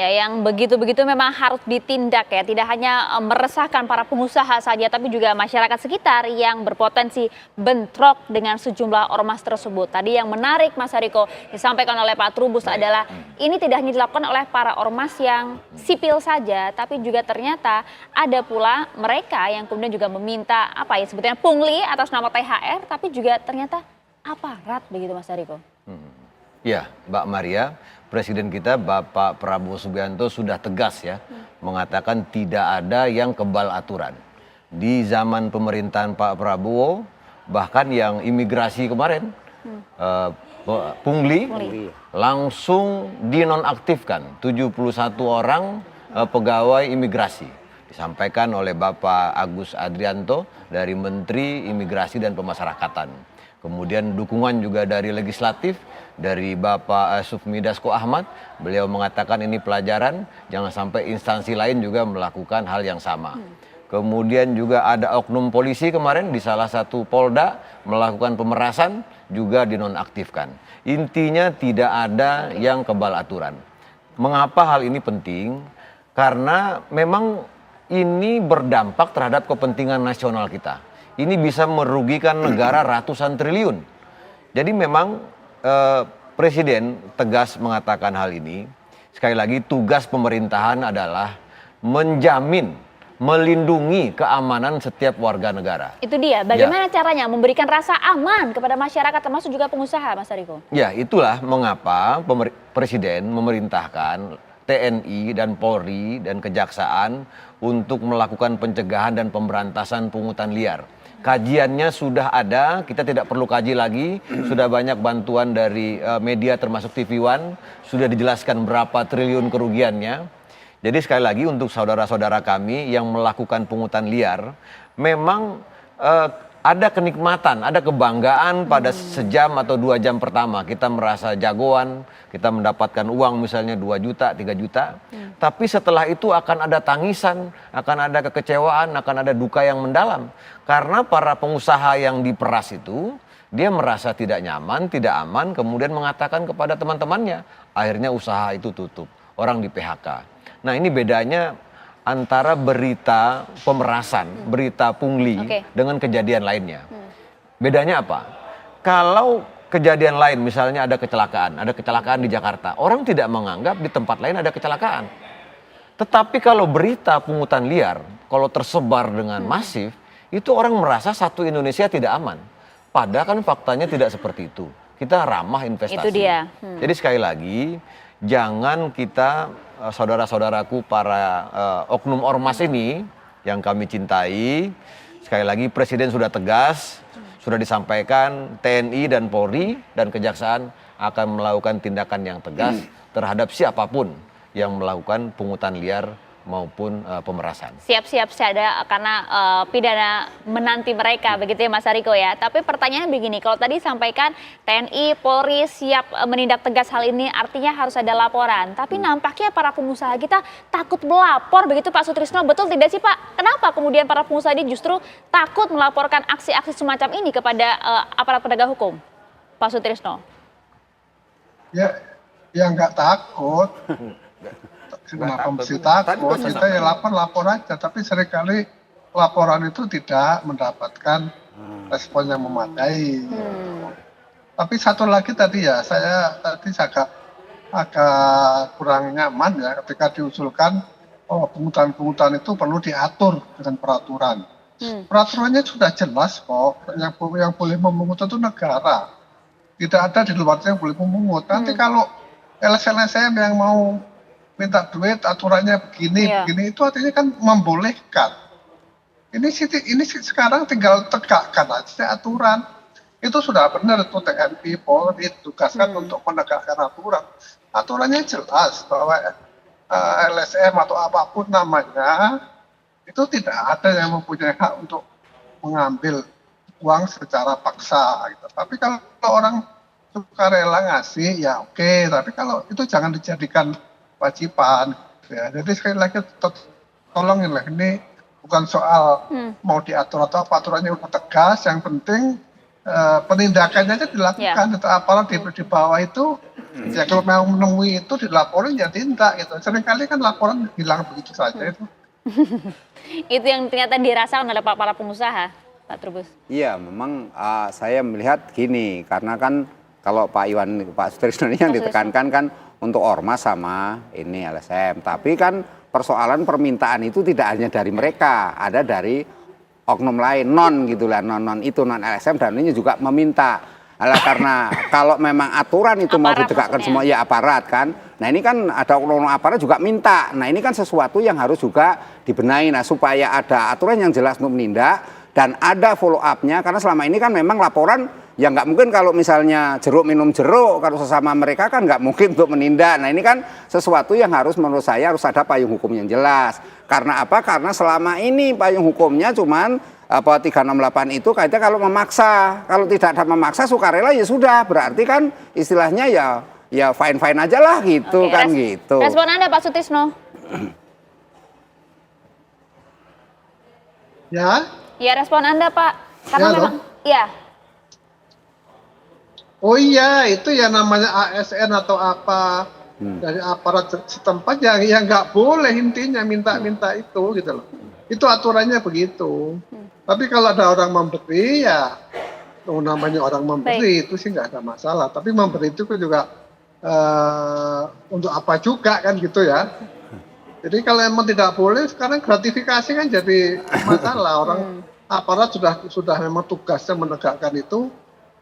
ya yang begitu-begitu memang harus ditindak ya, tidak hanya meresahkan para pengusaha saja tapi juga masyarakat sekitar yang berpotensi bentrok dengan sejumlah ormas tersebut. Tadi yang menarik Mas Hariko disampaikan oleh Pak Trubus adalah ini tidak hanya dilakukan oleh para ormas yang sipil saja, tapi juga ternyata ada pula mereka yang kemudian juga meminta apa ya sebetulnya pungli atas nama THR, tapi juga ternyata aparat begitu Mas Hariko. Ya, Mbak Maria, Presiden kita Bapak Prabowo Subianto sudah tegas ya, mengatakan tidak ada yang kebal aturan. Di zaman pemerintahan Pak Prabowo, bahkan yang imigrasi kemarin, pungli, langsung dinonaktifkan 71 orang pegawai imigrasi. Disampaikan oleh Bapak Agus Adrianto dari Menteri Imigrasi dan Pemasyarakatan. Kemudian dukungan juga dari legislatif, dari Bapak Sufmi Dasko Ahmad, beliau mengatakan ini pelajaran, jangan sampai instansi lain juga melakukan hal yang sama. Kemudian juga ada oknum polisi kemarin di salah satu Polda melakukan pemerasan, juga dinonaktifkan. Intinya tidak ada yang kebal aturan. Mengapa hal ini penting? Karena memang ini berdampak terhadap kepentingan nasional kita. Ini bisa merugikan negara ratusan triliun. Jadi memang Presiden tegas mengatakan hal ini. Sekali lagi tugas pemerintahan adalah menjamin, melindungi keamanan setiap warga negara. Itu dia, bagaimana caranya memberikan rasa aman kepada masyarakat termasuk juga pengusaha Mas Hariko? Ya itulah mengapa Presiden memerintahkan TNI dan Polri dan Kejaksaan untuk melakukan pencegahan dan pemberantasan pungutan liar. Kajiannya sudah ada, kita tidak perlu kaji lagi, sudah banyak bantuan dari media termasuk TV One, sudah dijelaskan berapa triliun kerugiannya. Jadi sekali lagi untuk saudara-saudara kami yang melakukan pungutan liar, memang ada kenikmatan, ada kebanggaan pada sejam atau 2 jam pertama. Kita merasa jagoan, kita mendapatkan uang misalnya 2 juta, 3 juta. Tapi setelah itu akan ada tangisan, akan ada kekecewaan, akan ada duka yang mendalam. Karena para pengusaha yang diperas itu, dia merasa tidak nyaman, tidak aman, kemudian mengatakan kepada teman-temannya. Akhirnya usaha itu tutup, orang di PHK. Nah ini bedanya antara berita pemerasan, berita pungli dengan kejadian lainnya. Bedanya apa? Kalau kejadian lain misalnya ada kecelakaan di Jakarta, orang tidak menganggap di tempat lain ada kecelakaan. Tetapi kalau berita pungutan liar, kalau tersebar dengan masif, itu orang merasa satu Indonesia tidak aman. Padahal kan faktanya tidak seperti itu. Kita ramah investasi. Itu dia. Jadi sekali lagi, jangan kita saudara-saudaraku para oknum ormas ini yang kami cintai, sekali lagi Presiden sudah tegas, sudah disampaikan TNI dan Polri dan Kejaksaan akan melakukan tindakan yang tegas terhadap siapapun yang melakukan pungutan liar maupun pemerasan. Siap-siap ada karena pidana menanti mereka begitu ya Mas Hariko ya. Tapi pertanyaannya begini, kalau tadi sampaikan TNI, Polri siap menindak tegas hal ini artinya harus ada laporan. Tapi nampaknya para pengusaha kita takut melapor begitu Pak Sutrisno, betul tidak sih Pak? Kenapa kemudian para pengusaha ini justru takut melaporkan aksi-aksi semacam ini kepada aparat penegak hukum? Pak Sutrisno. Ya nggak takut. Kenapa mesti takut? Kita ya lapor aja, tapi seringkali laporan itu tidak mendapatkan respon yang memadai. Tapi satu lagi tadi ya, saya tadi agak kurang nyaman ya ketika diusulkan pungutan-pungutan itu perlu diatur dengan peraturan. Peraturannya sudah jelas kok, yang boleh memungut itu negara. Tidak ada di luarnya yang boleh memungut. Nanti kalau LSM yang mau minta duit aturannya begini itu artinya kan membolehkan. Ini sekarang tinggal tegakkan aja aturan. Itu sudah benar itu TNI Polri ditugaskan untuk menegakkan aturan. Aturannya jelas bahwa LSM atau apapun namanya itu tidak ada yang mempunyai hak untuk mengambil uang secara paksa gitu. Tapi kalau orang sukarela ngasih ya oke, tapi kalau itu jangan dijadikan kewajiban ya. Jadi sekali lagi tolongin lah, ini bukan soal mau diatur atau apa, aturannya udah tegas, yang penting penindakannya aja dilakukan. Aparat di bawah itu Ya kalau memang menemui itu dilaporin ya tindak gitu. Seringkali kan laporan hilang begitu saja itu. Itu yang ternyata dirasakan oleh para pengusaha, Pak Trubus. Iya, memang saya melihat gini, karena kan kalau Pak Sutrisno ini yang ditekankan kan untuk ormas sama ini LSM. Tapi kan persoalan permintaan itu tidak hanya dari mereka, ada dari oknum lain, non gitu lah, non itu non LSM dan ini juga meminta. Alah, karena kalau memang aturan itu mau Aparat ditegakkan maksudnya. semua ya aparat kan. Nah ini kan ada oknum aparat juga minta. Nah ini kan sesuatu yang harus juga dibenahi. Nah supaya ada aturan yang jelas untuk menindak dan ada follow up-nya. Karena selama ini kan memang laporan ya nggak mungkin kalau misalnya jeruk minum jeruk kalau sesama mereka kan nggak mungkin untuk menindak. Nah ini kan sesuatu yang harus menurut saya harus ada payung hukum yang jelas. Karena apa? Karena selama ini payung hukumnya cuman 368 itu kaitannya kalau memaksa, kalau tidak ada memaksa sukarela ya sudah, berarti kan istilahnya ya fine aja lah gitu. Oke, kan gitu. Respon Anda Pak Sutrisno? Ya, Ya respon Anda Pak, karena Ya, memang ya oh iya itu ya namanya ASN atau apa dari aparat setempat yang nggak boleh intinya minta itu gitu loh. Itu aturannya begitu. Tapi kalau ada orang memberi ya namanya orang memberi itu sih nggak ada masalah. Tapi memberi itu kan juga untuk apa juga kan gitu ya. Jadi kalau emang tidak boleh sekarang gratifikasi kan jadi masalah. Orang aparat sudah memang tugasnya menegakkan itu,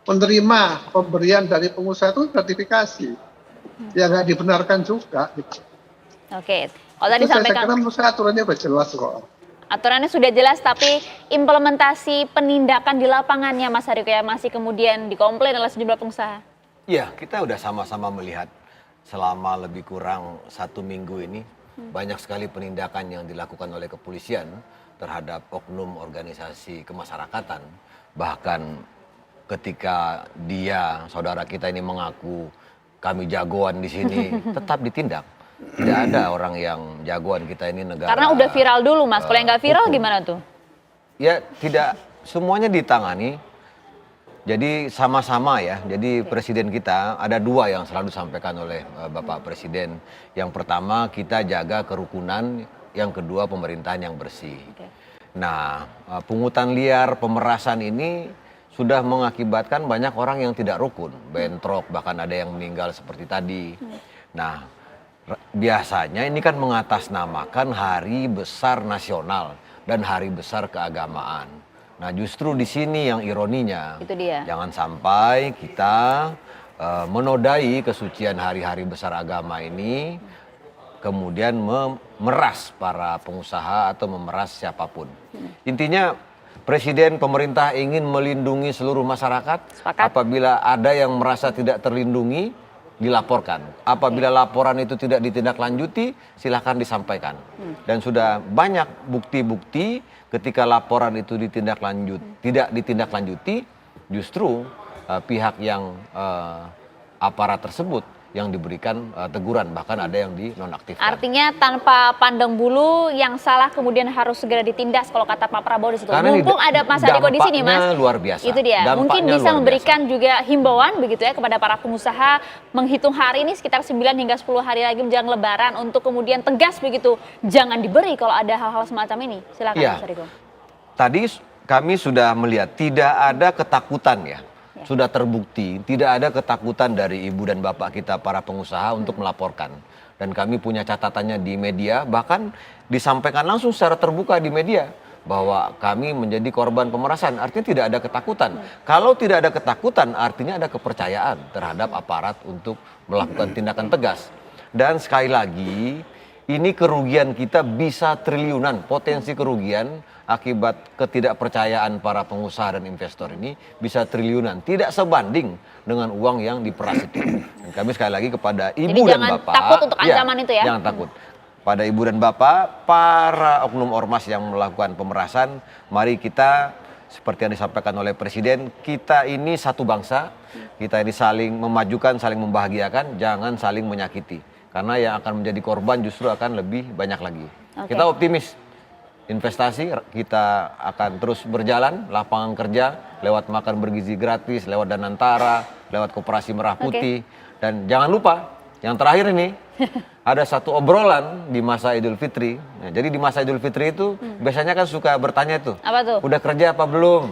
menerima pemberian dari pengusaha itu gratifikasi. Ya nggak dibenarkan juga gitu. oke. Kalau tadi Saya sampaikan kira menurut saya aturannya udah jelas kok. aturannya sudah jelas, tapi implementasi penindakan di lapangannya Mas Hariko ya masih kemudian dikomplain oleh sejumlah pengusaha. Ya, kita udah sama-sama melihat selama lebih kurang 1 minggu ini banyak sekali penindakan yang dilakukan oleh kepolisian terhadap oknum organisasi kemasyarakatan. Bahkan ketika saudara kita ini mengaku kami jagoan di sini, tetap ditindak. Tidak ada orang yang jagoan kita ini negara. Karena udah viral dulu Mas, kalau yang nggak viral hukum. gimana tuh? Ya tidak semuanya ditangani. Jadi sama-sama ya. Jadi presiden kita ada 2 yang selalu disampaikan oleh Bapak Presiden. Yang pertama kita jaga kerukunan, yang kedua pemerintahan yang bersih. Nah, pungutan liar, pemerasan ini sudah mengakibatkan banyak orang yang tidak rukun, bentrok, bahkan ada yang meninggal seperti tadi. Nah, biasanya ini kan mengatasnamakan hari besar nasional dan hari besar keagamaan. Nah, justru di sini yang ironinya, Itu dia. jangan sampai kita menodai kesucian hari-hari besar agama ini, kemudian memeras para pengusaha atau memeras siapapun. Intinya presiden, pemerintah ingin melindungi seluruh masyarakat. Sepakat. Apabila ada yang merasa tidak terlindungi, dilaporkan. Apabila laporan itu tidak ditindaklanjuti, silahkan disampaikan. Dan sudah banyak bukti-bukti ketika laporan itu tidak ditindaklanjuti, justru pihak yang aparat tersebut yang diberikan teguran, bahkan ada yang dinonaktifkan. Artinya tanpa pandang bulu yang salah kemudian harus segera ditindas kalau kata Pak Prabowo di situ. Karena Mumpung ada Mas Hariko di sini Mas. dampaknya luar biasa. Itu dia. Dampaknya Mungkin bisa luar memberikan juga himbauan begitu ya kepada para pengusaha menghitung hari ini sekitar 9 hingga 10 hari lagi menjelang Lebaran untuk kemudian tegas begitu. Jangan diberi kalau ada hal-hal semacam ini. Silakan Iya. Mas Hariko. Tadi kami sudah melihat tidak ada ketakutan ya. Sudah terbukti tidak ada ketakutan dari ibu dan bapak kita para pengusaha untuk melaporkan. Dan kami punya catatannya di media, bahkan disampaikan langsung secara terbuka di media bahwa kami menjadi korban pemerasan. Artinya tidak ada ketakutan. Kalau tidak ada ketakutan artinya ada kepercayaan terhadap aparat untuk melakukan tindakan tegas. Dan sekali lagi ini kerugian kita bisa triliunan, potensi kerugian akibat ketidakpercayaan para pengusaha dan investor ini bisa triliunan, tidak sebanding dengan uang yang diperas itu. Dan kami sekali lagi kepada ibu Jadi dan jangan bapak, takut untuk ancaman itu ya. Jangan takut. Pada ibu dan bapak, para oknum ormas yang melakukan pemerasan, mari kita seperti yang disampaikan oleh Presiden, kita ini satu bangsa, kita ini saling memajukan, saling membahagiakan, jangan saling menyakiti. Karena yang akan menjadi korban justru akan lebih banyak lagi. Kita optimis. Investasi kita akan terus berjalan, lapangan kerja lewat makan bergizi gratis, lewat Danantara, lewat Koperasi Merah Putih. Dan jangan lupa, yang terakhir ini, ada satu obrolan di masa Idul Fitri. Nah, jadi di masa Idul Fitri itu biasanya kan suka bertanya tuh, Apa tuh? udah kerja apa belum?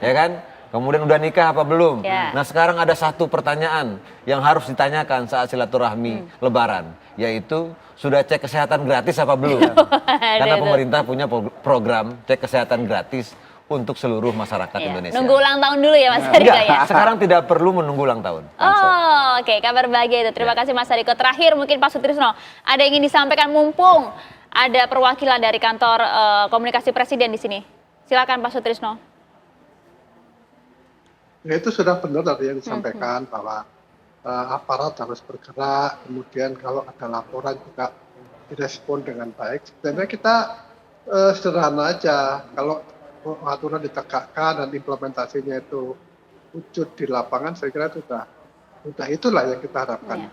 Ya kan? Kemudian udah nikah apa belum? Ya. Nah sekarang ada satu pertanyaan yang harus ditanyakan saat silaturahmi Lebaran, yaitu sudah cek kesehatan gratis apa belum? Karena pemerintah punya program cek kesehatan gratis untuk seluruh masyarakat Iya. Indonesia. Nunggu ulang tahun dulu ya Mas Hariko Enggak, ya? sekarang tidak perlu menunggu ulang tahun. Oh, oke, kabar bahagia itu. Terima kasih Mas Hariko. Terakhir mungkin Pak Sutrisno, ada yang ingin disampaikan mumpung ada perwakilan dari kantor komunikasi presiden di sini. Silakan Pak Sutrisno. Ya itu sudah benar tadi yang disampaikan bahwa aparat harus bergerak, kemudian kalau ada laporan juga direspon dengan baik. Sebenarnya kita sederhana aja, kalau aturan ditegakkan dan implementasinya itu wujud di lapangan, saya kira itu sudah itulah yang kita harapkan.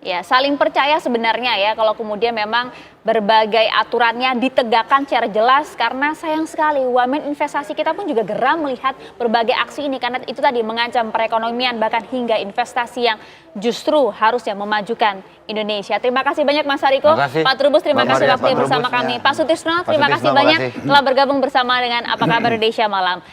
Ya, saling percaya sebenarnya ya kalau kemudian memang berbagai aturannya ditegakkan secara jelas, karena sayang sekali wamen investasi kita pun juga geram melihat berbagai aksi ini karena itu tadi mengancam perekonomian bahkan hingga investasi yang justru harusnya memajukan Indonesia. Terima kasih banyak Mas Hariko, Terima kasih. Pak Trubus terima Bang kasih Maria, waktunya Pak bersama Trubus. kami. Pak Sutrisno terima kasih Sutrisno, banyak makasih. telah bergabung bersama dengan Apa Kabar Indonesia Malam.